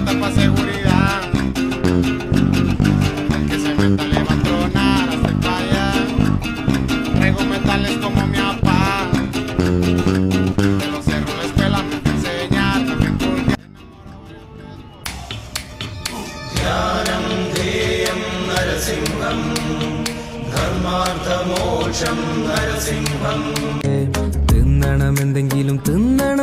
puerta pa' seguridad. El que se meta le va a tronar hasta el pa' allá. Traigo metales como mi papá. De los cerros la escuela me fue a enseñar. También por día ജ്ഞാനം ധേയം നരസിംഹം ധർമാർത്ഥമോക്ഷം നരസിംഹം. തിന്നണമെന്തെങ്കിലും തിന്നണം.